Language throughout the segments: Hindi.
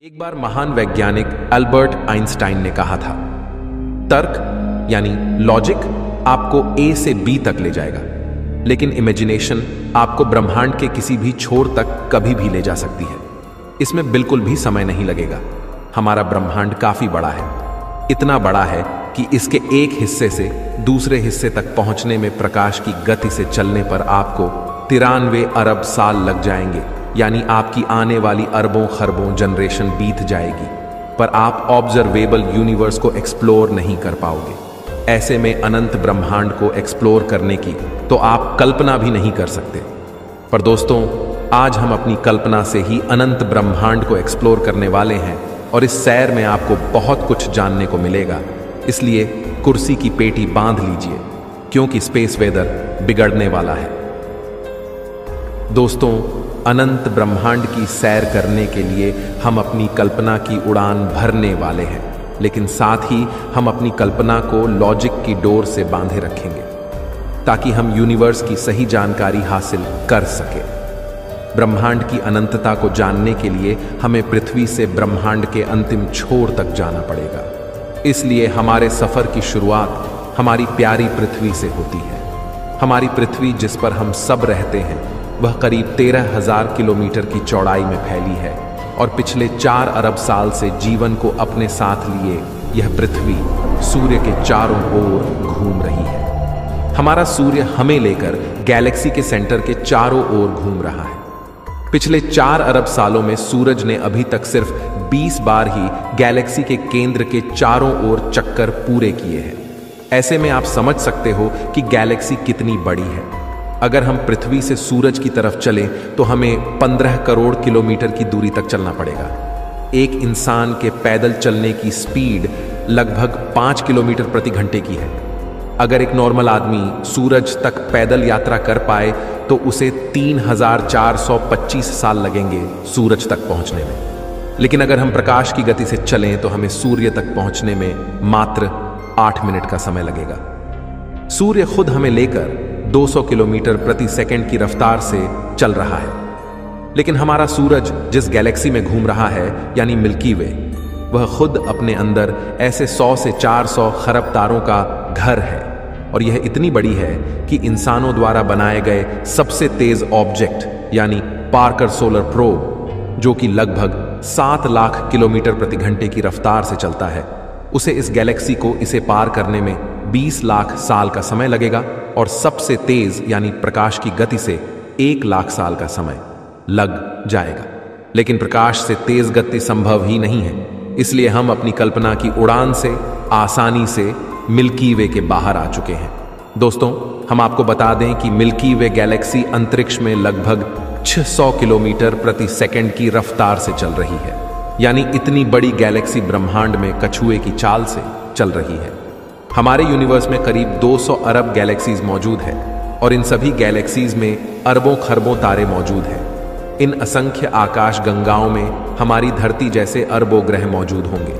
एक बार महान वैज्ञानिक अल्बर्ट आइंस्टाइन ने कहा था, तर्क यानी लॉजिक आपको ए से बी तक ले जाएगा, लेकिन इमेजिनेशन आपको ब्रह्मांड के किसी भी छोर तक कभी भी ले जा सकती है। इसमें बिल्कुल भी समय नहीं लगेगा। हमारा ब्रह्मांड काफी बड़ा है, इतना बड़ा है कि इसके एक हिस्से से दूसरे हिस्से तक पहुंचने में प्रकाश की गति से चलने पर आपको 93 अरब साल लग जाएंगे, यानी आपकी आने वाली अरबों खरबों जनरेशन बीत जाएगी, पर आप ऑब्जर्वेबल यूनिवर्स को एक्सप्लोर नहीं कर पाओगे। ऐसे में अनंत ब्रह्मांड को एक्सप्लोर करने की तो आप कल्पना भी नहीं कर सकते। पर दोस्तों, आज हम अपनी कल्पना से ही अनंत ब्रह्मांड को एक्सप्लोर करने वाले हैं, और इस सैर में आपको बहुत कुछ जानने को मिलेगा। इसलिए कुर्सी की पेटी बांध लीजिए, क्योंकि स्पेस वेदर बिगड़ने वाला है। दोस्तों, अनंत ब्रह्मांड की सैर करने के लिए हम अपनी कल्पना की उड़ान भरने वाले हैं, लेकिन साथ ही हम अपनी कल्पना को लॉजिक की डोर से बांधे रखेंगे, ताकि हम यूनिवर्स की सही जानकारी हासिल कर सकें। ब्रह्मांड की अनंतता को जानने के लिए हमें पृथ्वी से ब्रह्मांड के अंतिम छोर तक जाना पड़ेगा। इसलिए हमारे सफर की शुरुआत हमारी प्यारी पृथ्वी से होती है। हमारी पृथ्वी, जिस पर हम सब रहते हैं, वह करीब 13,000 किलोमीटर की चौड़ाई में फैली है, और पिछले 4 अरब साल से जीवन को अपने साथ लिए यह पृथ्वी सूर्य के चारों ओर घूम रही है। हमारा सूर्य हमें लेकर गैलेक्सी के सेंटर के चारों ओर घूम रहा है। पिछले 4 अरब सालों में सूरज ने अभी तक सिर्फ 20 बार ही गैलेक्सी के केंद्र के चारों ओर चक्कर पूरे किए हैं। ऐसे में आप समझ सकते हो कि गैलेक्सी कितनी बड़ी है। अगर हम पृथ्वी से सूरज की तरफ चलें तो हमें 15 करोड़ किलोमीटर की दूरी तक चलना पड़ेगा। एक इंसान के पैदल चलने की स्पीड लगभग 5 किलोमीटर प्रति घंटे की है। अगर एक नॉर्मल आदमी सूरज तक पैदल यात्रा कर पाए तो उसे 3,425 साल लगेंगे सूरज तक पहुंचने में। लेकिन अगर हम प्रकाश की गति से चलें तो हमें सूर्य तक पहुंचने में मात्र 8 मिनट का समय लगेगा। सूर्य खुद हमें लेकर 200 किलोमीटर प्रति सेकंड की रफ्तार से चल रहा है, लेकिन हमारा सूरज जिस गैलेक्सी में घूम रहा है, यानी मिल्की वे, वह खुद अपने अंदर ऐसे 100 से 400 खरब तारों का घर है, और यह इतनी बड़ी है कि इंसानों द्वारा बनाए गए सबसे तेज ऑब्जेक्ट यानी पार्कर सोलर प्रोब, जो कि लगभग 7 लाख किलोमीटर प्रति घंटे की रफ्तार से चलता है, उसे इस गैलेक्सी को इसे पार करने में 20 लाख साल का समय लगेगा, और सबसे तेज यानी प्रकाश की गति से 1 लाख साल का समय लग जाएगा। लेकिन प्रकाश से तेज गति संभव ही नहीं है, इसलिए हम अपनी कल्पना की उड़ान से आसानी से मिल्की वे के बाहर आ चुके हैं। दोस्तों, हम आपको बता दें कि मिल्की वे गैलेक्सी अंतरिक्ष में लगभग 600 किलोमीटर प्रति सेकंड की रफ्तार से चल रही है, यानी इतनी बड़ी गैलेक्सी ब्रह्मांड में कछुए की चाल से चल रही है। हमारे यूनिवर्स में करीब 200 अरब गैलेक्सीज मौजूद है, और इन सभी गैलेक्सीज में अरबों खरबों तारे मौजूद हैं। इन असंख्य आकाश गंगाओं में हमारी धरती जैसे अरबों ग्रह मौजूद होंगे।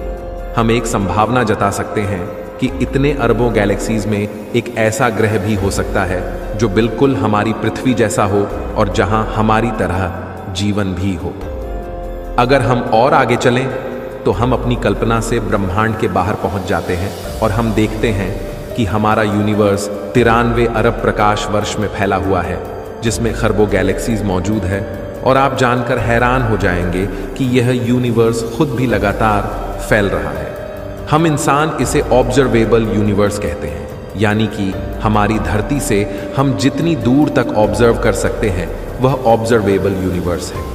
हम एक संभावना जता सकते हैं कि इतने अरबों गैलेक्सीज में एक ऐसा ग्रह भी हो सकता है जो बिल्कुल हमारी पृथ्वी जैसा हो, और जहां हमारी तरह जीवन भी हो। अगर हम और आगे चलें तो हम अपनी कल्पना से ब्रह्मांड के बाहर पहुंच जाते हैं, और हम देखते हैं कि हमारा यूनिवर्स 93 अरब प्रकाश वर्ष में फैला हुआ है, जिसमें खरबों गैलेक्सीज मौजूद है। और आप जानकर हैरान हो जाएंगे कि यह यूनिवर्स खुद भी लगातार फैल रहा है। हम इंसान इसे ऑब्जर्वेबल यूनिवर्स कहते हैं, यानी कि हमारी धरती से हम जितनी दूर तक ऑब्जर्व कर सकते हैं वह ऑब्जर्वेबल यूनिवर्स है।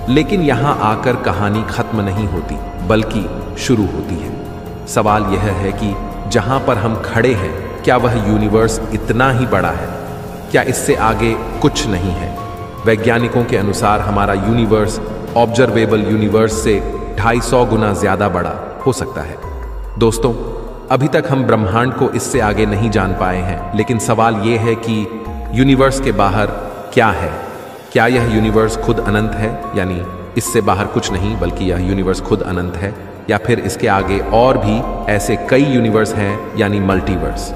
लेकिन यहां आकर कहानी खत्म नहीं होती, बल्कि शुरू होती है। सवाल यह है कि जहां पर हम खड़े हैं, क्या वह यूनिवर्स इतना ही बड़ा है? क्या इससे आगे कुछ नहीं है? वैज्ञानिकों के अनुसार हमारा यूनिवर्स ऑब्जर्वेबल यूनिवर्स से 250 गुना ज्यादा बड़ा हो सकता है। दोस्तों, अभी तक हम ब्रह्मांड को इससे आगे नहीं जान पाए हैं, लेकिन सवाल यह है कि यूनिवर्स के बाहर क्या है? क्या यह यूनिवर्स खुद अनंत है, यानी इससे बाहर कुछ नहीं बल्कि यह यूनिवर्स खुद अनंत है, या फिर इसके आगे और भी ऐसे कई यूनिवर्स हैं, यानी मल्टीवर्स?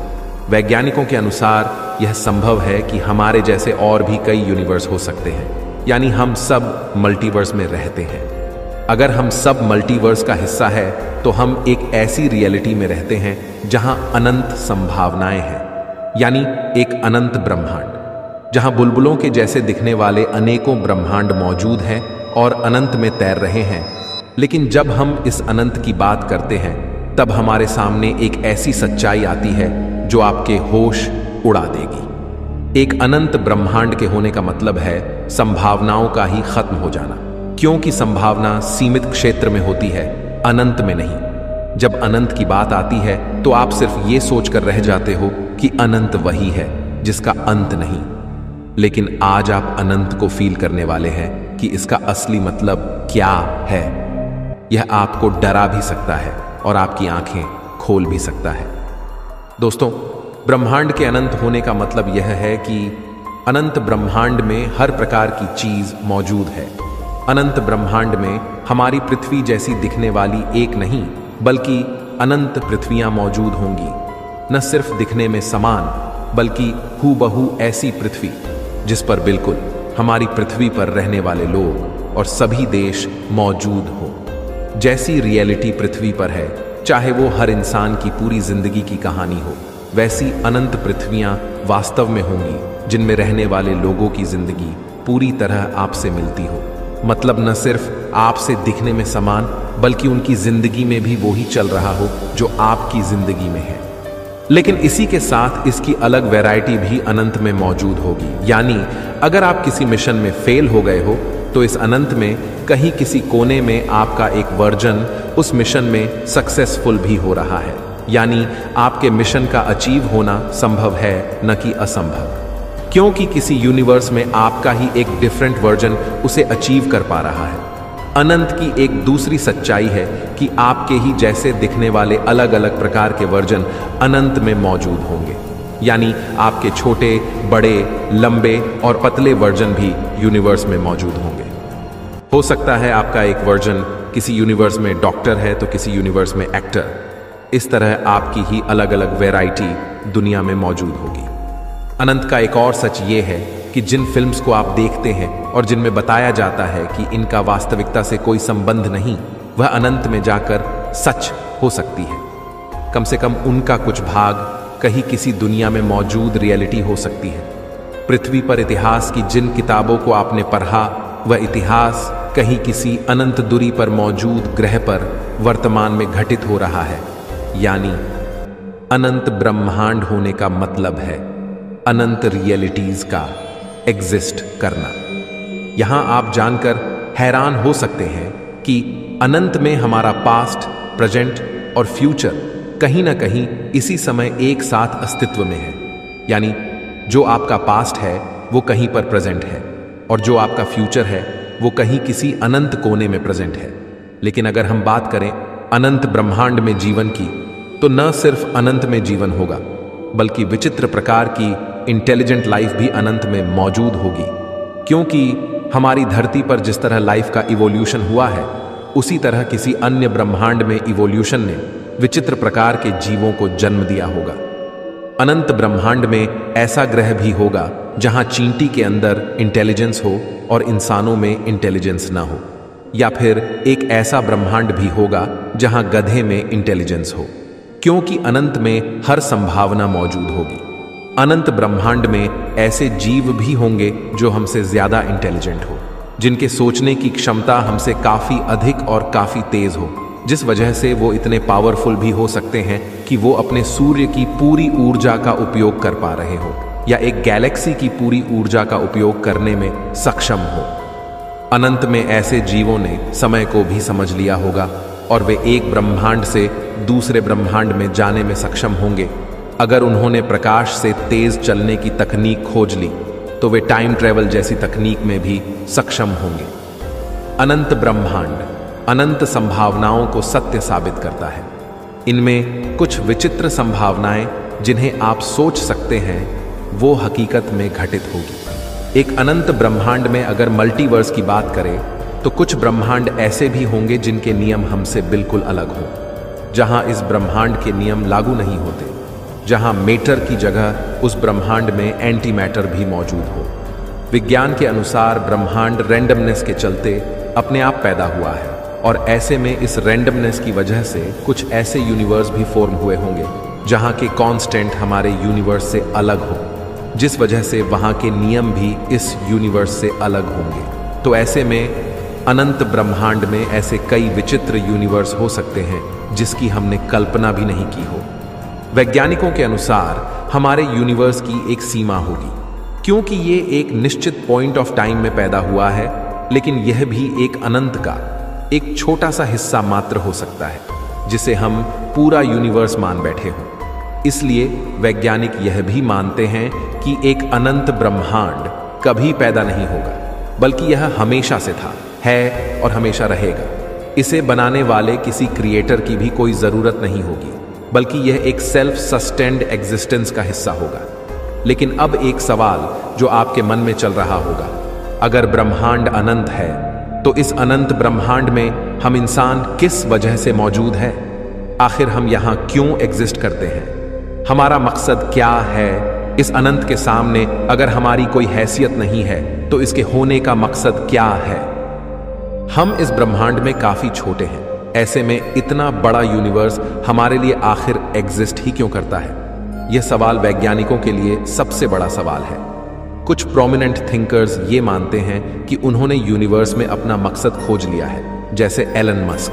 वैज्ञानिकों के अनुसार यह संभव है कि हमारे जैसे और भी कई यूनिवर्स हो सकते हैं, यानी हम सब मल्टीवर्स में रहते हैं। अगर हम सब मल्टीवर्स का हिस्सा है तो हम एक ऐसी रियलिटी में रहते हैं जहां अनंत संभावनाएं हैं, यानी एक अनंत ब्रह्मांड, जहां बुलबुलों के जैसे दिखने वाले अनेकों ब्रह्मांड मौजूद हैं और अनंत में तैर रहे हैं। लेकिन जब हम इस अनंत की बात करते हैं तब हमारे सामने एक ऐसी सच्चाई आती है जो आपके होश उड़ा देगी। एक अनंत ब्रह्मांड के होने का मतलब है संभावनाओं का ही खत्म हो जाना, क्योंकि संभावना सीमित क्षेत्र में होती है, अनंत में नहीं। जब अनंत की बात आती है तो आप सिर्फ ये सोचकर रह जाते हो कि अनंत वही है जिसका अंत नहीं। लेकिन आज आप अनंत को फील करने वाले हैं कि इसका असली मतलब क्या है। यह आपको डरा भी सकता है और आपकी आंखें खोल भी सकता है। दोस्तों, ब्रह्मांड के अनंत होने का मतलब यह है कि अनंत ब्रह्मांड में हर प्रकार की चीज मौजूद है। अनंत ब्रह्मांड में हमारी पृथ्वी जैसी दिखने वाली एक नहीं बल्कि अनंत पृथ्वियां मौजूद होंगी। न सिर्फ दिखने में समान बल्कि हूबहू ऐसी पृथ्वी जिस पर बिल्कुल हमारी पृथ्वी पर रहने वाले लोग और सभी देश मौजूद हो। जैसी रियलिटी पृथ्वी पर है, चाहे वो हर इंसान की पूरी जिंदगी की कहानी हो, वैसी अनंत पृथ्वियां वास्तव में होंगी जिनमें रहने वाले लोगों की जिंदगी पूरी तरह आपसे मिलती हो। मतलब न सिर्फ आपसे दिखने में समान बल्कि उनकी जिंदगी में भी वो ही चल रहा हो जो आपकी जिंदगी में है। लेकिन इसी के साथ इसकी अलग वैरायटी भी अनंत में मौजूद होगी। यानी अगर आप किसी मिशन में फेल हो गए हो तो इस अनंत में कहीं किसी कोने में आपका एक वर्जन उस मिशन में सक्सेसफुल भी हो रहा है। यानी आपके मिशन का अचीव होना संभव है, न कि असंभव, क्योंकि किसी यूनिवर्स में आपका ही एक डिफरेंट वर्जन उसे अचीव कर पा रहा है। अनंत की एक दूसरी सच्चाई है कि आपके ही जैसे दिखने वाले अलग अलग प्रकार के वर्जन अनंत में मौजूद होंगे। यानी आपके छोटे, बड़े, लंबे और पतले वर्जन भी यूनिवर्स में मौजूद होंगे। हो सकता है आपका एक वर्जन किसी यूनिवर्स में डॉक्टर है तो किसी यूनिवर्स में एक्टर। इस तरह आपकी ही अलग अलग वैरायटी दुनिया में मौजूद होगी। अनंत का एक और सच ये है कि जिन फिल्म्स को आप देखते हैं और जिनमें बताया जाता है कि इनका वास्तविकता से कोई संबंध नहीं, वह अनंत में जाकर सच हो सकती है। कम से कम उनका कुछ भाग कहीं किसी दुनिया में मौजूद रियलिटी हो सकती है। पृथ्वी पर इतिहास की जिन किताबों को आपने पढ़ा, वह इतिहास कहीं किसी अनंत दूरी पर मौजूद ग्रह पर वर्तमान में घटित हो रहा है। यानी अनंत ब्रह्मांड होने का मतलब है अनंत रियलिटीज का एग्जिस्ट करना। यहां आप जानकर हैरान हो सकते हैं कि अनंत में हमारा पास्ट, प्रेजेंट और फ्यूचर कहीं ना कहीं इसी समय एक साथ अस्तित्व में है। यानी जो आपका पास्ट है वो कहीं पर प्रेजेंट है और जो आपका फ्यूचर है वो कहीं किसी अनंत कोने में प्रेजेंट है। लेकिन अगर हम बात करें अनंत ब्रह्मांड में जीवन की, तो न सिर्फ अनंत में जीवन होगा बल्कि विचित्र प्रकार की इंटेलिजेंट लाइफ भी अनंत में मौजूद होगी। क्योंकि हमारी धरती पर जिस तरह लाइफ का इवोल्यूशन हुआ है, उसी तरह किसी अन्य ब्रह्मांड में इवोल्यूशन ने विचित्र प्रकार के जीवों को जन्म दिया होगा। अनंत ब्रह्मांड में ऐसा ग्रह भी होगा जहां चींटी के अंदर इंटेलिजेंस हो और इंसानों में इंटेलिजेंस ना हो, या फिर एक ऐसा ब्रह्मांड भी होगा जहां गधे में इंटेलिजेंस हो, क्योंकि अनंत में हर संभावना मौजूद होगी। अनंत ब्रह्मांड में ऐसे जीव भी होंगे जो हमसे ज्यादा इंटेलिजेंट हो, जिनके सोचने की क्षमता हमसे काफी अधिक और काफी तेज हो, जिस वजह से वो इतने पावरफुल भी हो सकते हैं कि वो अपने सूर्य की पूरी ऊर्जा का उपयोग कर पा रहे हो या एक गैलेक्सी की पूरी ऊर्जा का उपयोग करने में सक्षम हो। अनंत में ऐसे जीवों ने समय को भी समझ लिया होगा और वे एक ब्रह्मांड से दूसरे ब्रह्मांड में जाने में सक्षम होंगे। अगर उन्होंने प्रकाश से तेज चलने की तकनीक खोज ली तो वे टाइम ट्रेवल जैसी तकनीक में भी सक्षम होंगे। अनंत ब्रह्मांड अनंत संभावनाओं को सत्य साबित करता है। इनमें कुछ विचित्र संभावनाएं जिन्हें आप सोच सकते हैं वो हकीकत में घटित होगी। एक अनंत ब्रह्मांड में अगर मल्टीवर्स की बात करें तो कुछ ब्रह्मांड ऐसे भी होंगे जिनके नियम हमसे बिल्कुल अलग हों, जहां इस ब्रह्मांड के नियम लागू नहीं होते, जहां मैटर की जगह उस ब्रह्मांड में एंटी मैटर भी मौजूद हो। विज्ञान के अनुसार ब्रह्मांड रैंडमनेस के चलते अपने आप पैदा हुआ है और ऐसे में इस रैंडमनेस की वजह से कुछ ऐसे यूनिवर्स भी फॉर्म हुए होंगे जहां के कांस्टेंट हमारे यूनिवर्स से अलग हो, जिस वजह से वहां के नियम भी इस यूनिवर्स से अलग होंगे। तो ऐसे में अनंत ब्रह्मांड में ऐसे कई विचित्र यूनिवर्स हो सकते हैं जिसकी हमने कल्पना भी नहीं की हो। वैज्ञानिकों के अनुसार हमारे यूनिवर्स की एक सीमा होगी, क्योंकि ये एक निश्चित पॉइंट ऑफ टाइम में पैदा हुआ है, लेकिन यह भी एक अनंत का एक छोटा सा हिस्सा मात्र हो सकता है, जिसे हम पूरा यूनिवर्स मान बैठे हों। इसलिए वैज्ञानिक यह भी मानते हैं कि एक अनंत ब्रह्मांड कभी पैदा नहीं होगा, बल्कि यह हमेशा से था, है और हमेशा रहेगा। इसे बनाने वाले किसी क्रिएटर की भी कोई जरूरत नहीं होगी, बल्कि यह एक सेल्फ सस्टेन्ड एग्जिस्टेंस का हिस्सा होगा। लेकिन अब एक सवाल जो आपके मन में चल रहा होगा, अगर ब्रह्मांड अनंत है तो इस अनंत ब्रह्मांड में हम इंसान किस वजह से मौजूद है? आखिर हम यहां क्यों एग्जिस्ट करते हैं? हमारा मकसद क्या है? इस अनंत के सामने अगर हमारी कोई हैसियत नहीं है तो इसके होने का मकसद क्या है? हम इस ब्रह्मांड में काफी छोटे हैं, ऐसे में इतना बड़ा यूनिवर्स हमारे लिए आखिर एग्जिस्ट ही क्यों करता है? यह सवाल वैज्ञानिकों के लिए सबसे बड़ा सवाल है। कुछ प्रोमिनेंट थिंकर्स ये मानते हैं कि उन्होंने यूनिवर्स में अपना मकसद खोज लिया है, जैसे एलन मस्क,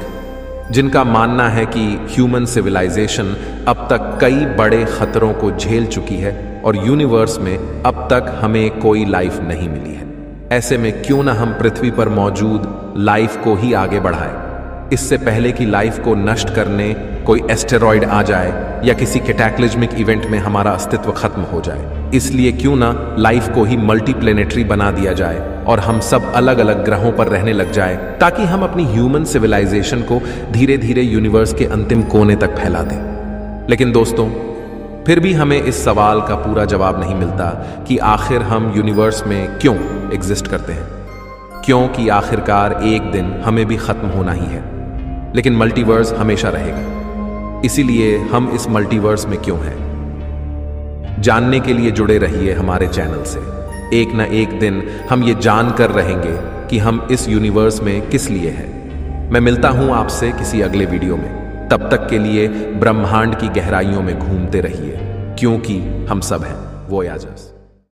जिनका मानना है कि ह्यूमन सिविलाइजेशन अब तक कई बड़े खतरों को झेल चुकी है और यूनिवर्स में अब तक हमें कोई लाइफ नहीं मिली है। ऐसे में क्यों ना हम पृथ्वी पर मौजूद लाइफ को ही आगे बढ़ाएं, इससे पहले कि लाइफ को नष्ट करने कोई एस्टेरॉयड आ जाए या किसी कैटाक्लिज्मिक इवेंट में हमारा अस्तित्व खत्म हो जाए। इसलिए क्यों ना लाइफ को ही मल्टीप्लेनेटरी बना दिया जाए और हम सब अलग अलग ग्रहों पर रहने लग जाए, ताकि हम अपनी ह्यूमन सिविलाइजेशन को धीरे धीरे यूनिवर्स के अंतिम कोने तक फैला दें। लेकिन दोस्तों, फिर भी हमें इस सवाल का पूरा जवाब नहीं मिलता कि आखिर हम यूनिवर्स में क्यों एग्जिस्ट करते हैं, क्योंकि आखिरकार एक दिन हमें भी खत्म होना ही है, लेकिन मल्टीवर्स हमेशा रहेगा। इसीलिए हम इस मल्टीवर्स में क्यों हैं? जानने के लिए जुड़े रहिए हमारे चैनल से। एक न एक दिन हम ये जानकर रहेंगे कि हम इस यूनिवर्स में किस लिए हैं। मैं मिलता हूं आपसे किसी अगले वीडियो में। तब तक के लिए ब्रह्मांड की गहराइयों में घूमते रहिए, क्योंकि हम सब हैं वोयाजर्स।